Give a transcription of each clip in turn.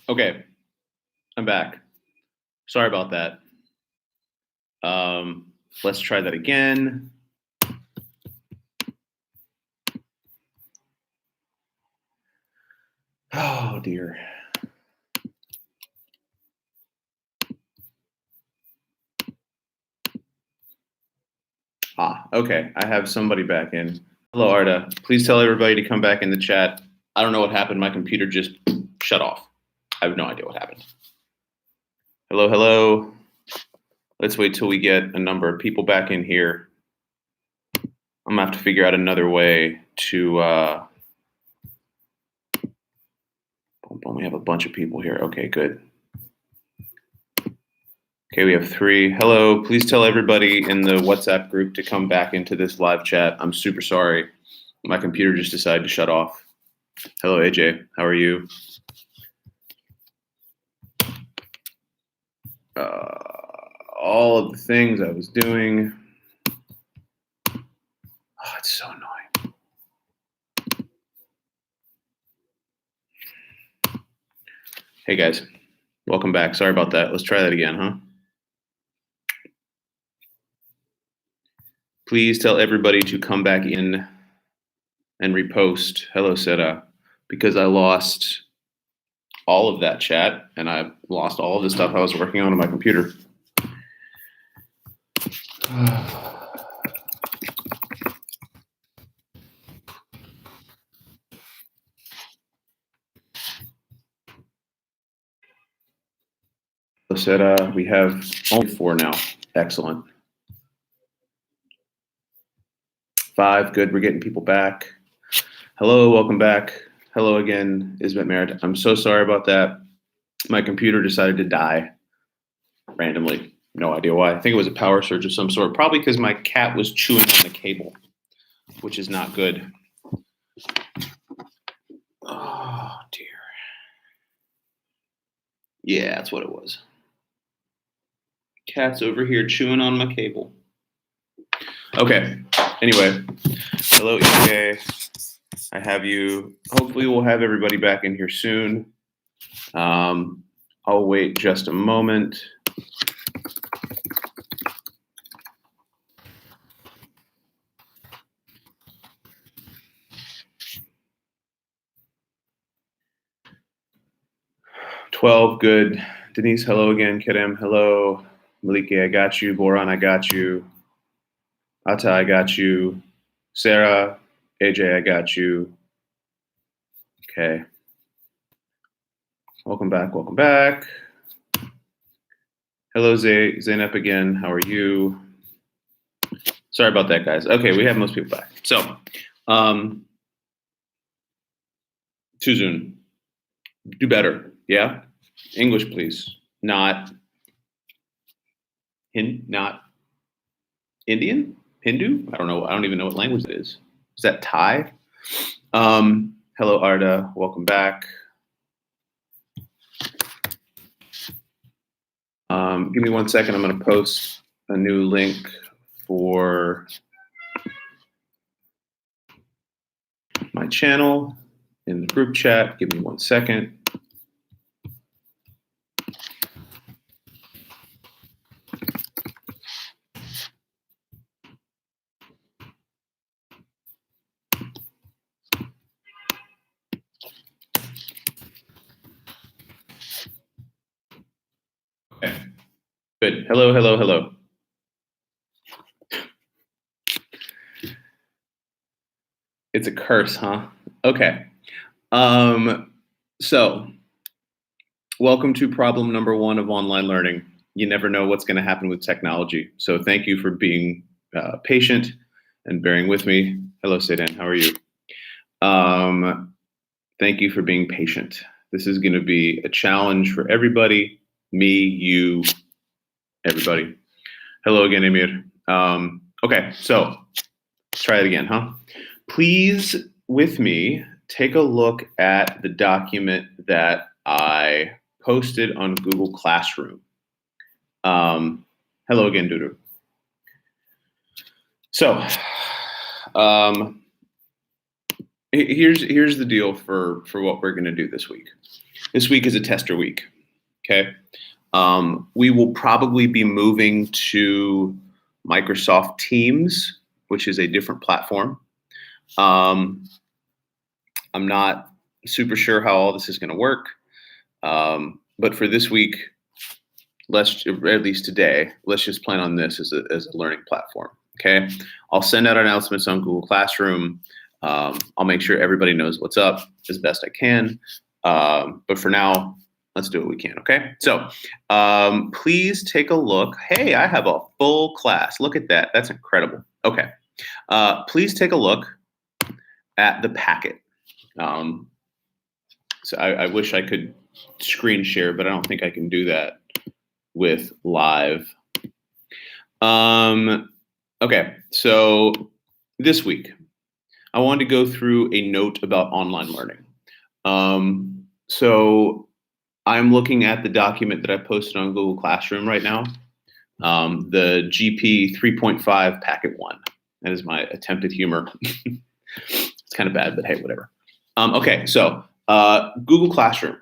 Okay, I'm back. Sorry about that. Let's try that again. Oh dear. Okay. I have somebody back in. Hello, Arda. Please tell everybody to come back in the chat. I don't know what happened. My computer just shut off. I have no idea what happened. Hello, hello. Let's wait till we get a number of people back in here. I'm gonna have to figure out another way to. We have a bunch of people here. Okay, good. Okay, we have 3. Hello, please tell everybody in the WhatsApp group to come back into this live chat. I'm super sorry. My computer just decided to shut off. Hello, AJ. How are you? All of the things I was doing. Oh, it's so annoying. Hey, guys. Welcome back. Sorry about that. Let's try that again, huh? Please tell everybody to come back in and repost. Hello, Sarah. Because I lost all of that chat and I lost all of the stuff I was working on my computer. Sarah, we have only 4 now. Excellent. 5, good. We're getting people back. Hello, welcome back. Hello again, Ismet Merritt. I'm so sorry about that. My computer decided to die randomly. No idea why. I think it was a power surge of some sort. Probably because my cat was chewing on the cable, which is not good. Oh, dear. Yeah, that's what it was. Cat's over here chewing on my cable. Okay. Anyway, hello, EK. I have you. Hopefully, we'll have everybody back in here soon. I'll wait just a moment. $12, good. Denise, hello again. Kerem, hello. Maliki, I got you. Boran, I got you. Ata, I got you. Sarah, AJ, I got you. Okay. Welcome back, welcome back. Hello, Zainab again. How are you? Sorry about that, guys. Okay, we have most people back. So, Tuzun, do better, yeah? English, please. Not Indian? Hindu? I don't know. I don't even know what language it is. Is that Thai? Hello, Arda. Welcome back. Give me 1 second. I'm going to post a new link for my channel in the group chat. Give me 1 second. Okay. Good. Hello, hello, hello. It's a curse, huh? Okay. So, welcome to problem number 1 of online learning. You never know what's going to happen with technology. So thank you for being patient and bearing with me. Hello, Sedan. How are you? Thank you for being patient. This is going to be a challenge for everybody, me, you, everybody. Hello again, Emir. Okay, so let's try it again, huh? Please, with me, take a look at the document that I posted on Google Classroom. Hello again, Dudu. So, here's the deal for what we're going to do this week. This week is a tester week. Okay. We will probably be moving to Microsoft Teams, which is a different platform. I'm not super sure how all this is going to work. But for this week, at least today, let's just plan on this as a learning platform. Okay. I'll send out announcements on Google Classroom. I'll make sure everybody knows what's up as best I can. But for now, let's do what we can. Okay. So please take a look. Hey, I have a full class. Look at that. That's incredible. Okay. Please take a look at the packet. So I wish I could screen share, but I don't think I can do that with live. Okay, so this week, I wanted to go through a note about online learning. So I'm looking at the document that I posted on Google Classroom right now, the GP 3.5 Packet 1. That is my attempt at humor. It's kind of bad, but hey, whatever. Okay, so Google Classroom.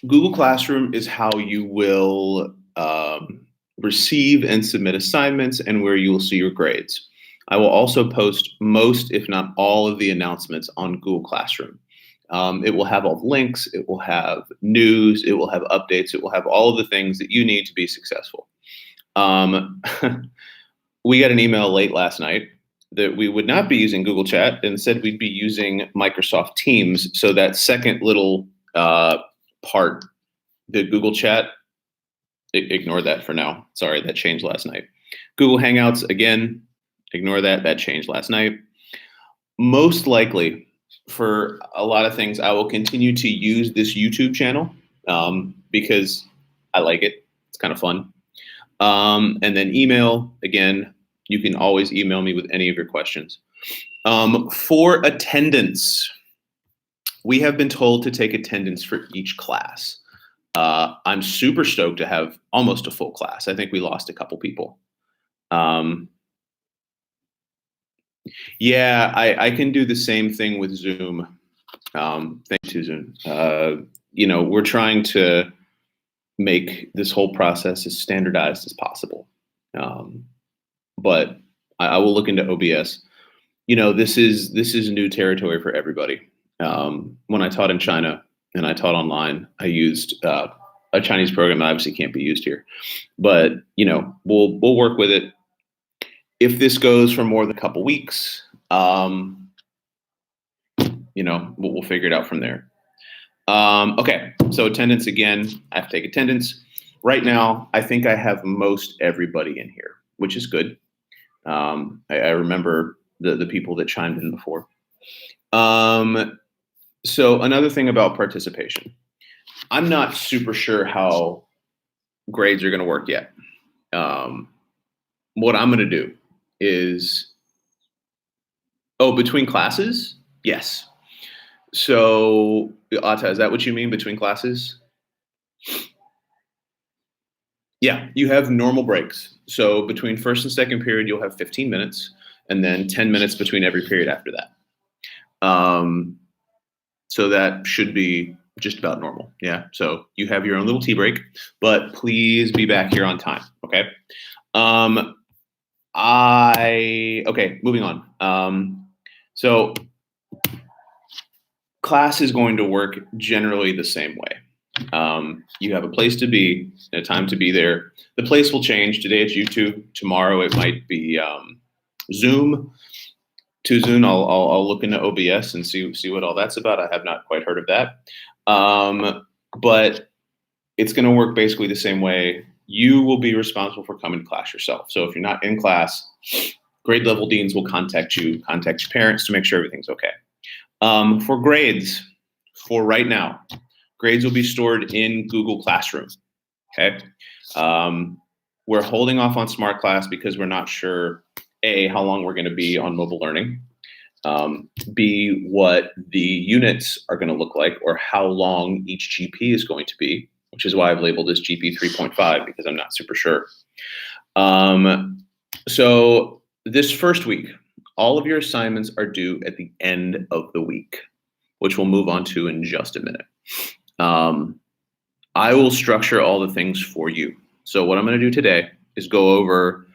Google Classroom is how you will receive and submit assignments and where you will see your grades. I will also post most, if not all, of the announcements on Google Classroom. It will have all the links, it will have news, it will have updates, it will have all of the things that you need to be successful. We got an email late last night that we would not be using Google Chat and said we'd be using Microsoft Teams. So that second little part, the Google Chat, ignore that for now. Sorry, that changed last night. Google Hangouts, again, ignore that. That changed last night. Most likely, for a lot of things, I will continue to use this YouTube channel because I like it. It's kind of fun. And then email, again, you can always email me with any of your questions. For attendance, we have been told to take attendance for each class. I'm super stoked to have almost a full class. I think we lost a couple people. Yeah, I can do the same thing with Zoom. Thank you, Zoom. We're trying to make this whole process as standardized as possible. But I will look into OBS. This is new territory for everybody. When I taught in China and I taught online, I used a Chinese program that obviously can't be used here. But we'll work with it. If this goes for more than a couple weeks, we'll figure it out from there. Okay, so attendance again. I have to take attendance. Right now, I think I have most everybody in here, which is good. I remember the people that chimed in before. So another thing about participation. I'm not super sure how grades are going to work yet. What I'm going to do is, between classes? Yes. So, Ata, is that what you mean, between classes? Yeah, you have normal breaks. So between first and second period, you'll have 15 minutes, and then 10 minutes between every period after that. So that should be just about normal. Yeah. So you have your own little tea break, but please be back here on time. Okay. Okay, moving on. So class is going to work generally the same way. You have a place to be, a time to be there. The place will change. Today it's YouTube. Tomorrow it might be Zoom. Tuesday, I'll look into OBS and see what all that's about. I have not quite heard of that. But it's going to work basically the same way. You will be responsible for coming to class yourself. So if you're not in class, grade level deans will contact your parents to make sure everything's okay. For grades, for right now, grades will be stored in Google Classroom. Okay. We're holding off on Smart Class because we're not sure, A, how long we're going to be on mobile learning, B, what the units are going to look like, or how long each GP is going to be, which is why I've labeled this GP 3.5 because I'm not super sure. So this first week, all of your assignments are due at the end of the week. which we'll move on to in just a minute. I will structure all the things for you. So what I'm going to do today is go over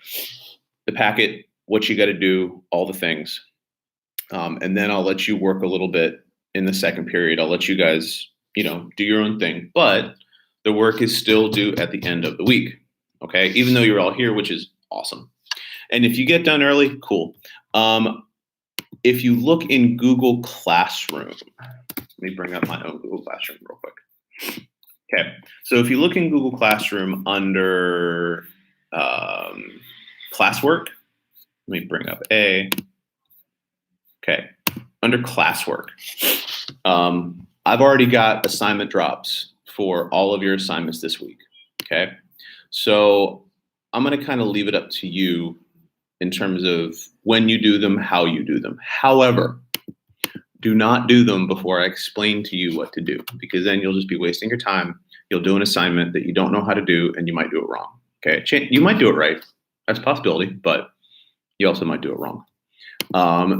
the packet, what you got to do, all the things. And then I'll let you work a little bit in the second period. I'll let you guys, do your own thing, but the work is still due at the end of the week. Okay. Even though you're all here, which is awesome. And if you get done early, cool. If you look in Google Classroom, let me bring up my own Google Classroom real quick. Okay. So if you look in Google Classroom under classwork, let me bring up okay. Under classwork, I've already got assignment drops for all of your assignments this week. Okay. So I'm going to kind of leave it up to you in terms of when you do them, how you do them. However, do not do them before I explain to you what to do, because then you'll just be wasting your time. You'll do an assignment that you don't know how to do, and you might do it wrong. Okay. You might do it right. That's a possibility, but you also might do it wrong.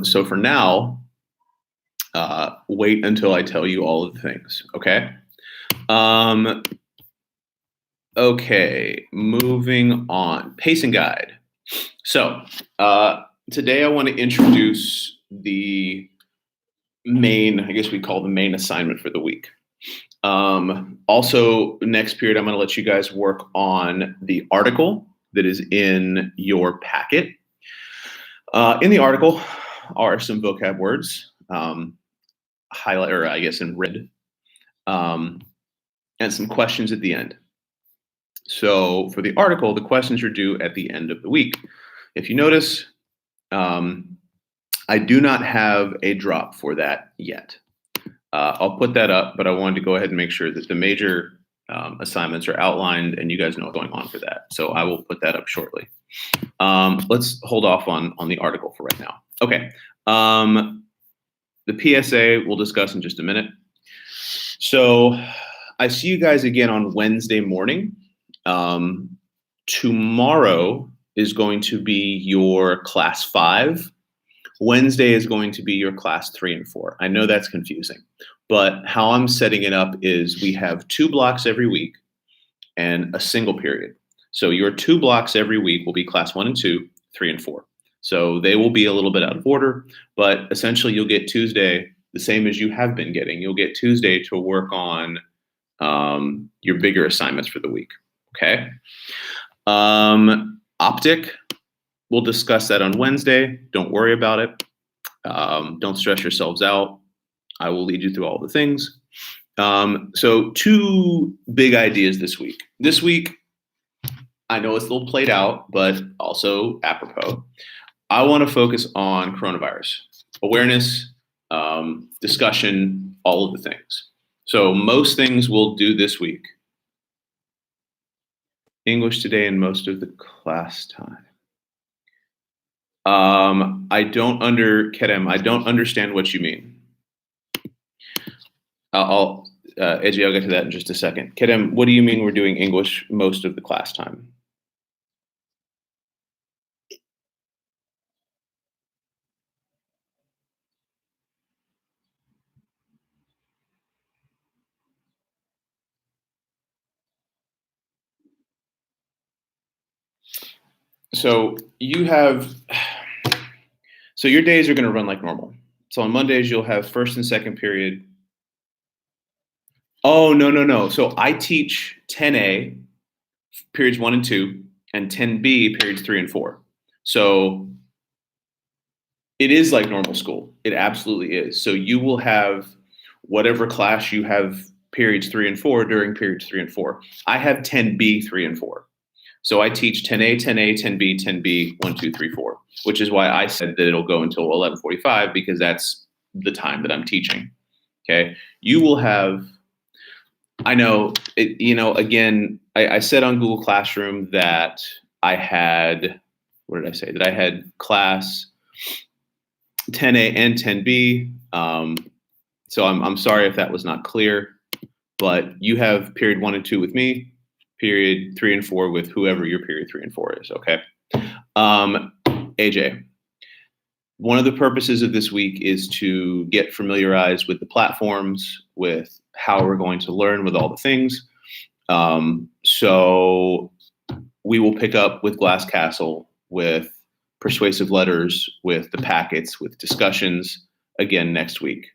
So for now, wait until I tell you all of the things. Okay. Okay, moving on. Pacing guide. So today I want to introduce the main, I guess we call the main assignment for the week. Also, next period, I'm going to let you guys work on the article that is in your packet. In the article are some vocab words, highlight, or I guess in red, and some questions at the end. So for the article, the questions are due at the end of the week. If you notice, I do not have a drop for that yet. I'll put that up, but I wanted to go ahead and make sure that the major assignments are outlined and you guys know what's going on for that. So I will put that up shortly. Let's hold off on the article for right now. Okay. The PSA we'll discuss in just a minute. So I see you guys again on Wednesday morning. Tomorrow is going to be your class 5. Wednesday is going to be your class 3 and 4. I know that's confusing, but how I'm setting it up is we have 2 blocks every week and a single period. So your 2 blocks every week will be class 1 and 2, 3 and 4. So they will be a little bit out of order, but essentially you'll get Tuesday the same as you have been getting. You'll get Tuesday to work on your bigger assignments for the week. Okay. Optic, we'll discuss that on Wednesday. Don't worry about it. Don't stress yourselves out. I will lead you through all the things. So 2 big ideas this week. This week, I know it's a little played out, but also apropos. I want to focus on coronavirus awareness, discussion, all of the things. So most things we'll do this week. English today and most of the class time. Kerem, I don't understand what you mean. AJ, I'll get to that in just a second. Kerem, what do you mean we're doing English most of the class time? So your days are going to run like normal. So on Mondays, you'll have first and second period. Oh, no. So I teach 10A, periods 1 and 2, and 10B, periods 3 and 4. So it is like normal school. It absolutely is. So you will have whatever class you have periods 3 and 4 during periods 3 and 4. I have 10B, 3 and 4. So I teach 10A, 10A, 10B, 10B, 1, 2, 3, 4, which is why I said that it'll go until 11:45 because that's the time that I'm teaching. Okay. You will have, I know, again, I said on Google Classroom that I had, what did I say? That I had class 10A and 10B. So I'm sorry if that was not clear, but you have period 1 and 2 with me, period 3 and 4 with whoever your period 3 and 4 is. Okay. AJ, One of the purposes of this week is to get familiarized with the platforms, with how we're going to learn with all the things. So we will pick up with Glass Castle, with persuasive letters, with the packets, with discussions again next week.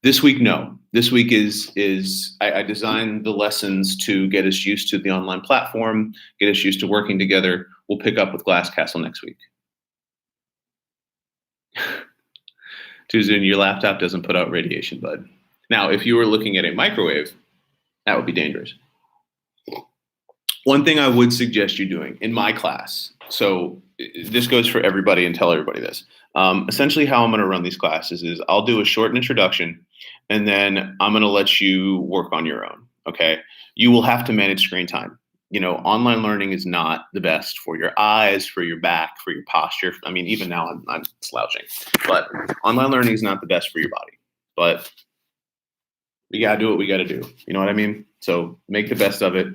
This week, no. This week I designed the lessons to get us used to the online platform, get us used to working together. We'll pick up with Glass Castle next week. Tuzun, your laptop doesn't put out radiation, bud. Now, if you were looking at a microwave, that would be dangerous. One thing I would suggest you doing in my class, so this goes for everybody and tell everybody this. Essentially how I'm going to run these classes is I'll do a short introduction and then I'm going to let you work on your own, okay? You will have to manage screen time. You know, online learning is not the best for your eyes, for your back, for your posture. I mean, even now I'm slouching, but online learning is not the best for your body. But we got to do what we got to do. You know what I mean? So make the best of it.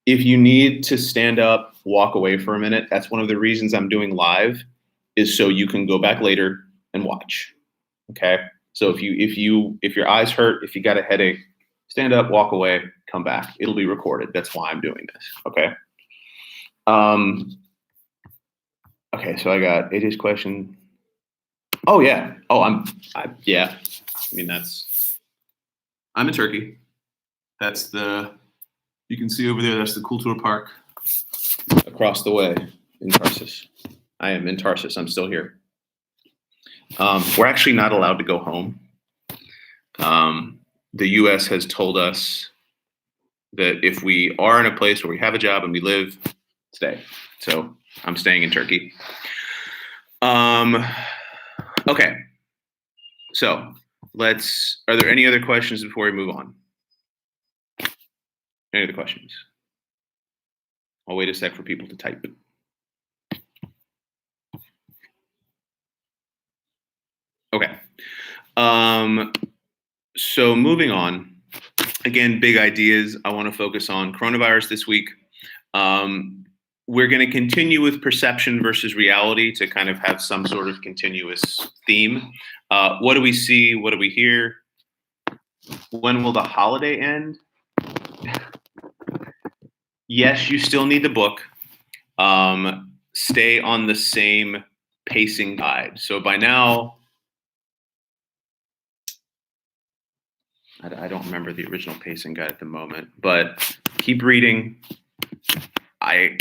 If you need to stand up, walk away for a minute, that's one of the reasons I'm doing live, is so you can go back later and watch. Okay? So if your eyes hurt, if you got a headache, stand up, walk away, come back. It'll be recorded. That's why I'm doing this. Okay? Okay, so I got AJ's question. Oh yeah. Oh, yeah. I mean, I'm in Turkey. You can see over there, that's the Kultur Park across the way in Tarsus. I am in Tarsus. I'm still here. We're actually not allowed to go home. The U.S. has told us that if we are in a place where we have a job and we live, stay. So I'm staying in Turkey. Okay. So are there any other questions before we move on? Any other questions? I'll wait a sec for people to type. Okay. So moving on. Again, big ideas. I want to focus on coronavirus this week. We're going to continue with perception versus reality to kind of have some sort of continuous theme. What do we see? What do we hear? When will the holiday end? Yes, you still need the book. Stay on the same pacing guide. So by now, I don't remember the original pacing guide at the moment, but keep reading. I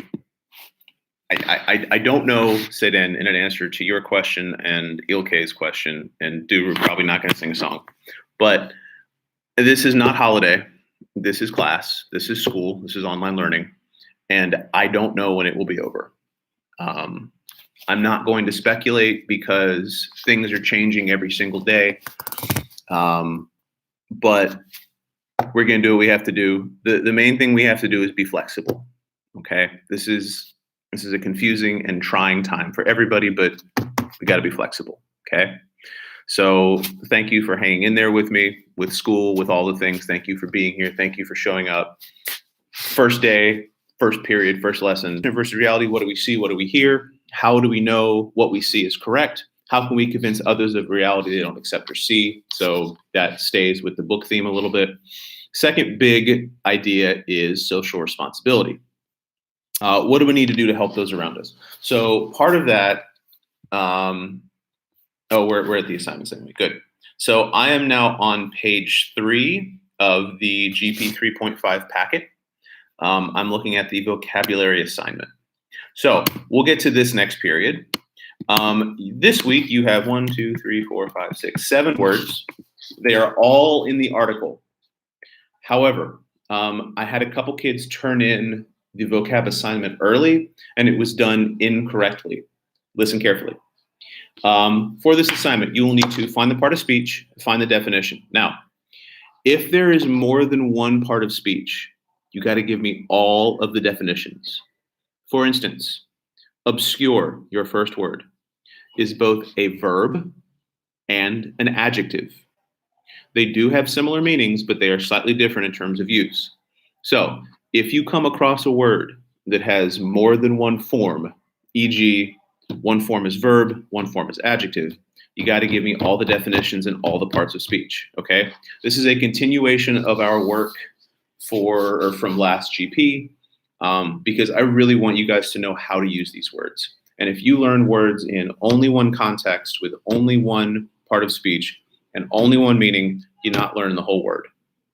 don't know, Seden, in an answer to your question and Ilke's question, and Duru probably not going to sing a song, but this is not holiday. This is class. This is school. This is online learning. And I don't know when it will be over. I'm not going to speculate because things are changing every single day. But we're going to do what we have to do. The main thing we have to do is be flexible. Okay. This is a confusing and trying time for everybody, but we got to be flexible. Okay. So thank you for hanging in there with me, with school, with all the things. Thank you for being here. Thank you for showing up. First day, first period, first lesson. Versus reality, what do we see? What do we hear? How do we know what we see is correct? How can we convince others of reality they don't accept or see? So that stays with the book theme a little bit. Second big idea is social responsibility. What do we need to do to help those around us? So part of that, we're at the assignments anyway. Good. So I am now on page 3 of the GP 3.5 packet. I'm looking at the vocabulary assignment. So we'll get to this next period. This week you have 1, 2, 3, 4, 5, 6, 7 words. They are all in the article. However, I had a couple kids turn in the vocab assignment early, and it was done incorrectly. Listen carefully. For this assignment, you will need to find the part of speech, find the definition. Now, if there is more than one part of speech, you got to give me all of the definitions. For instance, obscure, your first word, is both a verb and an adjective. They do have similar meanings, but they are slightly different in terms of use. So if you come across a word that has more than one form, e.g., One form is verb, one form is adjective. You got to give me all the definitions and all the parts of speech, okay? This is a continuation of our work from last GP, because I really want you guys to know how to use these words. And if you learn words in only one context with only one part of speech and only one meaning, you're not learning the whole word.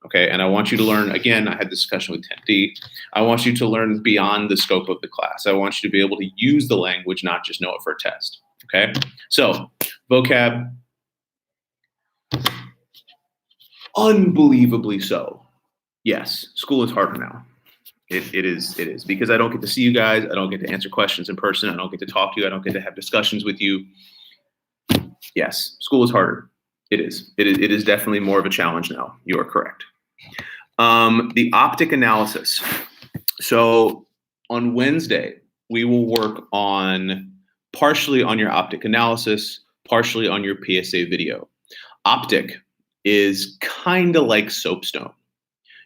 Okay, and I want you to learn, again, I had this discussion with Tim D. I want you to learn beyond the scope of the class. I want you to be able to use the language, not just know it for a test. Okay, so vocab, unbelievably so. Yes, school is harder now. It is because I don't get to see you guys. I don't get to answer questions in person. I don't get to talk to you. I don't get to have discussions with you. Yes, school is harder. It is definitely more of a challenge now. You are correct. The optic analysis. So on Wednesday, we will work on partially on your optic analysis, partially on your PSA video. Optic is kind of like soapstone.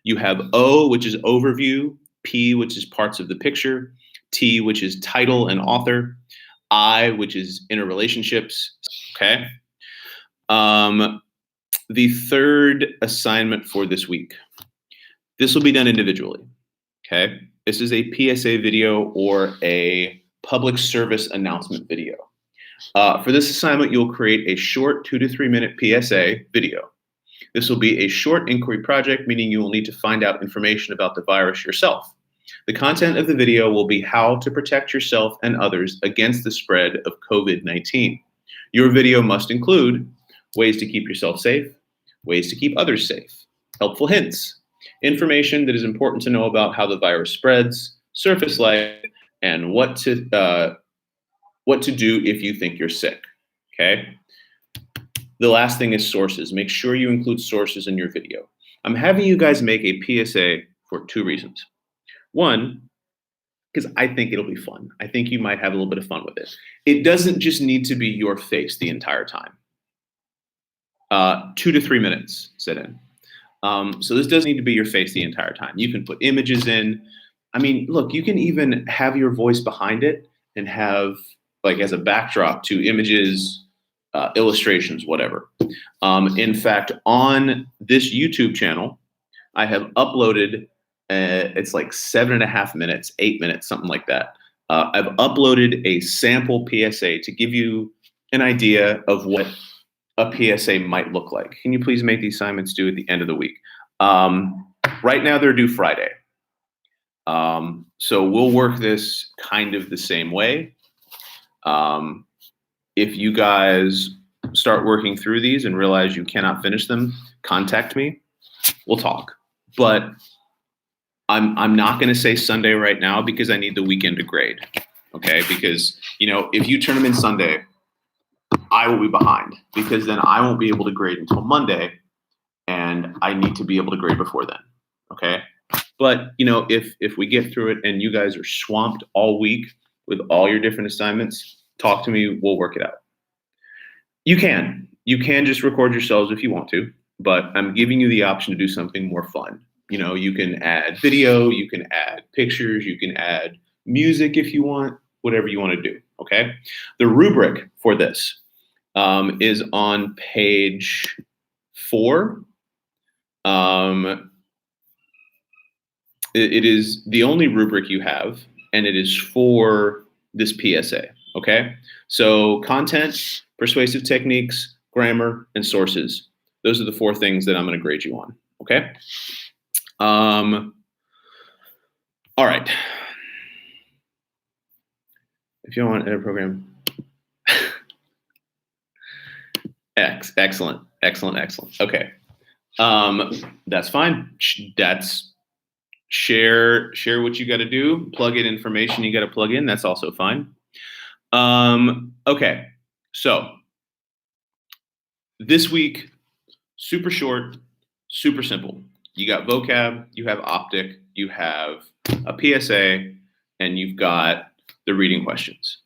You have O, which is overview, P, which is parts of the picture, T, which is title and author, I, which is interrelationships, okay? The third assignment for this week. This will be done individually, okay? This is a PSA video or a public service announcement video. For this assignment, you'll create a short 2 to 3 minute PSA video. This will be a short inquiry project, meaning you will need to find out information about the virus yourself. The content of the video will be how to protect yourself and others against the spread of COVID-19. Your video must include ways to keep yourself safe, ways to keep others safe, helpful hints, information that is important to know about how the virus spreads, surface life, and what to do if you think you're sick, okay? The last thing is sources. Make sure you include sources in your video. I'm having you guys make a PSA for 2 reasons. One, because I think it'll be fun. I think you might have a little bit of fun with it. It doesn't just need to be your face the entire time. 2 to 3 minutes, sit in. So this doesn't need to be your face the entire time. You can put images in. I mean, look, you can even have your voice behind it and have, like, as a backdrop to images, illustrations, whatever. In fact, on this YouTube channel, I have uploaded, it's like 7.5 minutes, 8 minutes, something like that. I've uploaded a sample PSA to give you an idea of what a PSA might look like. Can you please make the assignments due at the end of the week? Right now they're due Friday. So we'll work this kind of the same way. If you guys start working through these and realize you cannot finish them, contact me. We'll talk. But I'm not going to say Sunday right now because I need the weekend to grade. Okay? Because, you know, if you turn them in Sunday, I will be behind because then I won't be able to grade until Monday, and I need to be able to grade before then. Okay? But, you know, if we get through it and you guys are swamped all week with all your different assignments, talk to me. We'll work it out. You can just record yourselves if you want to, but I'm giving you the option to do something more fun. You know, you can add video, you can add pictures, you can add music if you want, whatever you want to do. Okay. The rubric for this is on page 4. It is the only rubric you have, and it is for this PSA. Okay. So content, persuasive techniques, grammar, and sources. Those are the 4 things that I'm going to grade you on. Okay. All right. If you want to edit program. Excellent. Okay. That's fine. That's share what you got to do. Plug in information you got to plug in. That's also fine. Okay. So this week, super short, super simple. You got vocab, you have optic, you have a PSA, and you've got the reading questions.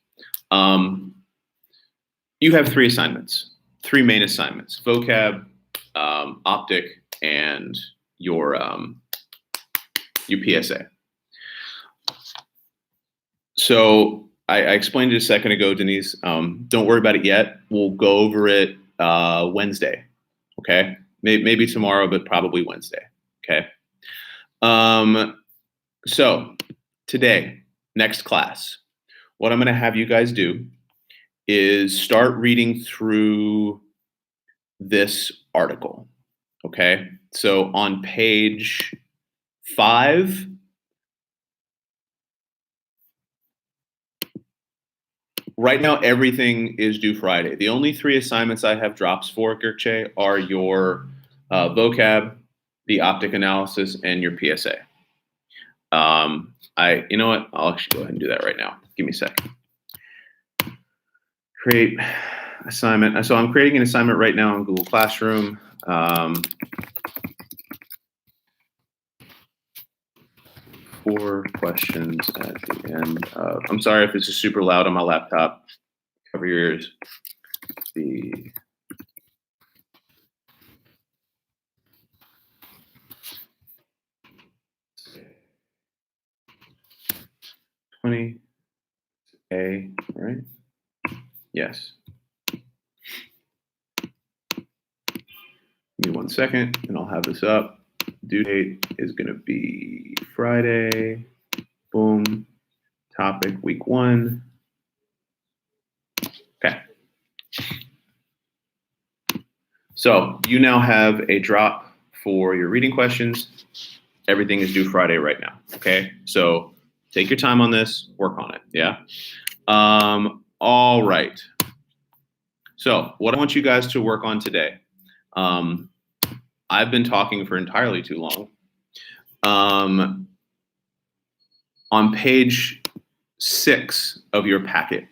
You have 3 assignments, 3 main assignments: vocab, optic, and your PSA. So I explained it a second ago, Denise. Don't worry about it yet. We'll go over it Wednesday. Okay, maybe tomorrow, but probably Wednesday. Okay. So today, next class, what I'm going to have you guys do is start reading through this article. Okay. So on page 5, right now, everything is due Friday. The only 3 assignments I have drops for, Gerche, are your vocab, the optic analysis, and your PSA. You know what? I'll actually go ahead and do that right now. Give me a second. Create assignment. So I'm creating an assignment right now in Google Classroom. 4 questions at the end of, I'm sorry if this is super loud on my laptop. Cover your ears. The A, right? Yes. Give me 1 second and I'll have this up. Due date is going to be Friday. Boom. Topic week 1. Okay. So you now have a drop for your reading questions. Everything is due Friday right now. Okay. So take your time on this, work on it. Yeah. All right. So what I want you guys to work on today, I've been talking for entirely too long. On page 6 of your packet,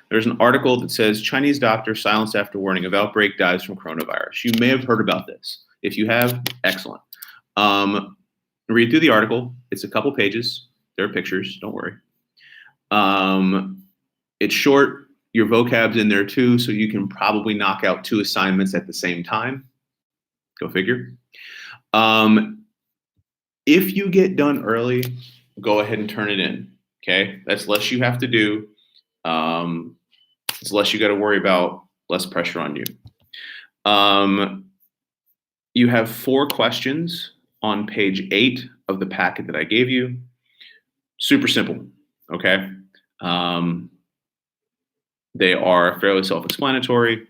there's an article that says Chinese doctor silenced after warning of outbreak dies from coronavirus. You may have heard about this. If you have, excellent. Read through the article. It's a couple pages. There are pictures. Don't worry. It's short. Your vocab's in there too, so you can probably knock out 2 assignments at the same time. Go figure. If you get done early, go ahead and turn it in. Okay, that's less you have to do. It's less you got to worry about. Less pressure on you. You have 4 questions on page 8 of the packet that I gave you. Super simple. Okay. They are fairly self-explanatory.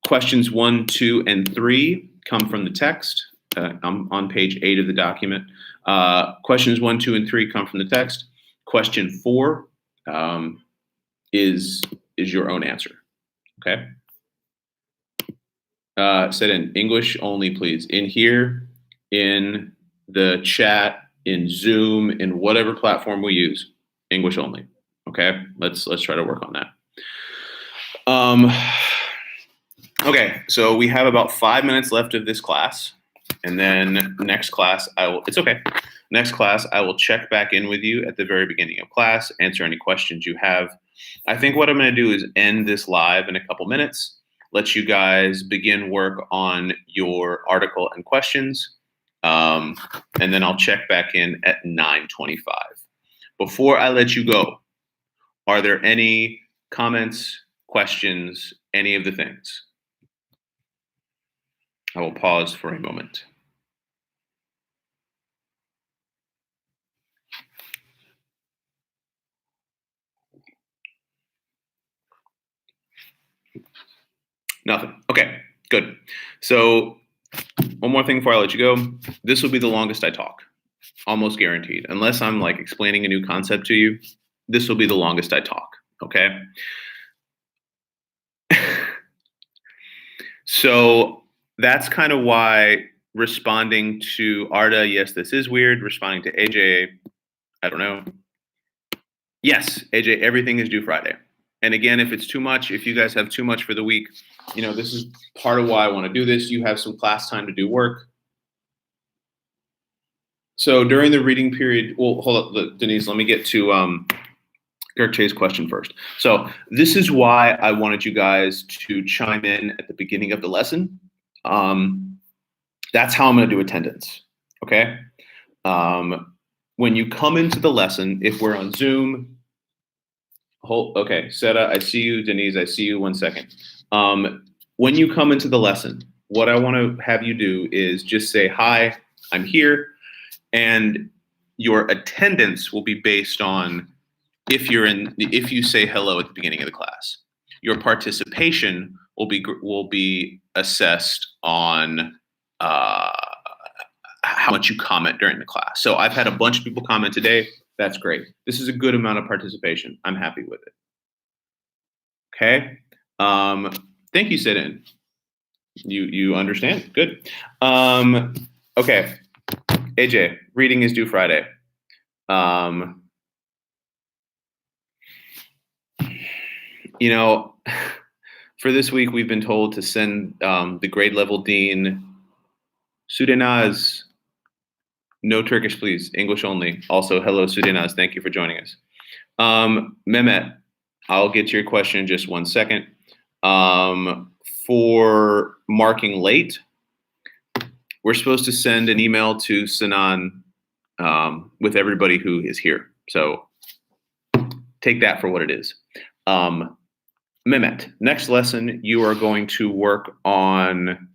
Questions 1, 2, and 3 come from the text. I'm on page 8 of the document. Questions 1, 2, and 3 come from the text. Question 4 is your own answer. Okay. Said in English only, please. In here, in the chat, in Zoom, in whatever platform we use, English only. Okay. Let's try to work on that. Okay, so we have about 5 minutes left of this class, and then next class it's okay. Next class, I will check back in with you at the very beginning of class, answer any questions you have. I think what I'm going to do is end this live in a couple minutes, let you guys begin work on your article and questions, and then I'll check back in at 9:25. Before I let you go, are there any comments, questions, any of the things? I will pause for a moment. Nothing. Okay, good. So one more thing before I let you go. This will be the longest I talk, almost guaranteed. Unless I'm like explaining a new concept to you, this will be the longest I talk, okay? So that's kind of why responding to Arda, yes, this is weird. Responding to AJ, I don't know. Yes, AJ, everything is due Friday. And again, if it's too much, if you guys have too much for the week, you know, this is part of why I want to do this. You have some class time to do work. So during the reading period, well, hold up, Denise, let me get to Gerche's question first. So this is why I wanted you guys to chime in at the beginning of the lesson. That's how I'm going to do attendance, okay? When you come into the lesson, if we're on Zoom, Okay, Seta, I see you. Denise, I see you. 1 second. When you come into the lesson, what I want to have you do is just say, hi, I'm here. And your attendance will be based on if you say hello at the beginning of the class. Your participation will be assessed on how much you comment during the class. So I've had a bunch of people comment today. That's great. This is a good amount of participation. I'm happy with it. Okay. Thank you, Sit-In. You understand? Good. Okay. AJ, reading is due Friday. You know, for this week, we've been told to send the grade level dean, Sudenaz, no Turkish, please, English only. Also, hello, Sudenaz. Thank you for joining us. Mehmet, I'll get to your question in just 1 second. For marking late, we're supposed to send an email to Sinan with everybody who is here. So take that for what it is. Mehmet, next lesson, you are going to work on.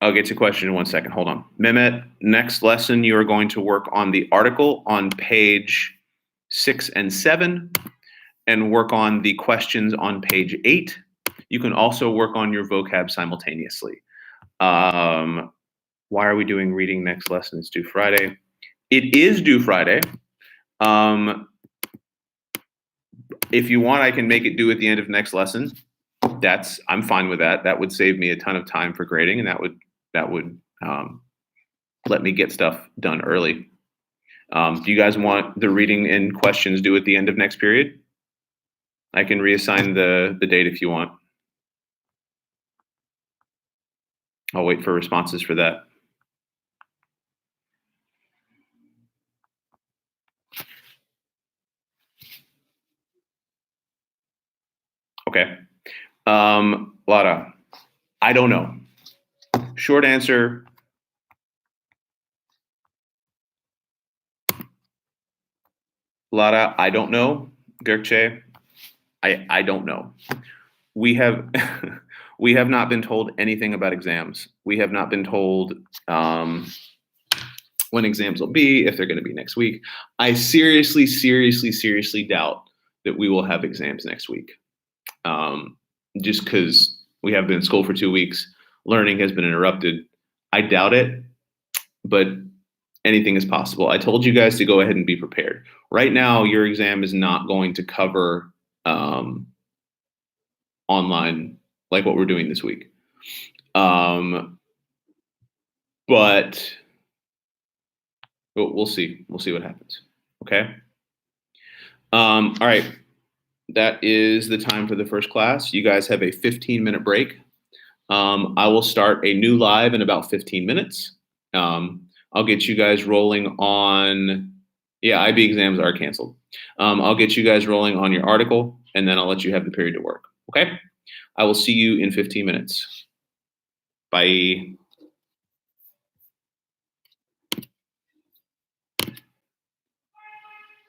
I'll get to question in 1 second. Hold on. Mehmet, next lesson, you are going to work on the article on page 6 and 7 and work on the questions on page 8. You can also work on your vocab simultaneously. Why are we doing reading next lesson? It's due Friday. It is due Friday. If you want, I can make it due at the end of next lesson. I'm fine with that. That would save me a ton of time for grading, and that would let me get stuff done early. Do you guys want the reading and questions due at the end of next period? I can reassign the date if you want. I'll wait for responses for that. Okay. Lara, I don't know. Short answer. Lara, I don't know. Gökçe, I don't know. We have we have not been told anything about exams. We have not been told when exams will be, if they're going to be next week. I seriously doubt that we will have exams next week. Just because we have been in school for 2 weeks, learning has been interrupted. I doubt it, but anything is possible. I told you guys to go ahead and be prepared. Right now, your exam is not going to cover online like what we're doing this week. But we'll see. We'll see what happens. Okay. All right. That is the time for the first class. You guys have a 15-minute break. I will start a new live in about 15 minutes. I'll get you guys rolling on, IB exams are canceled. I'll get you guys rolling on your article, and then I'll let you have the period to work. Okay? I will see you in 15 minutes. Bye.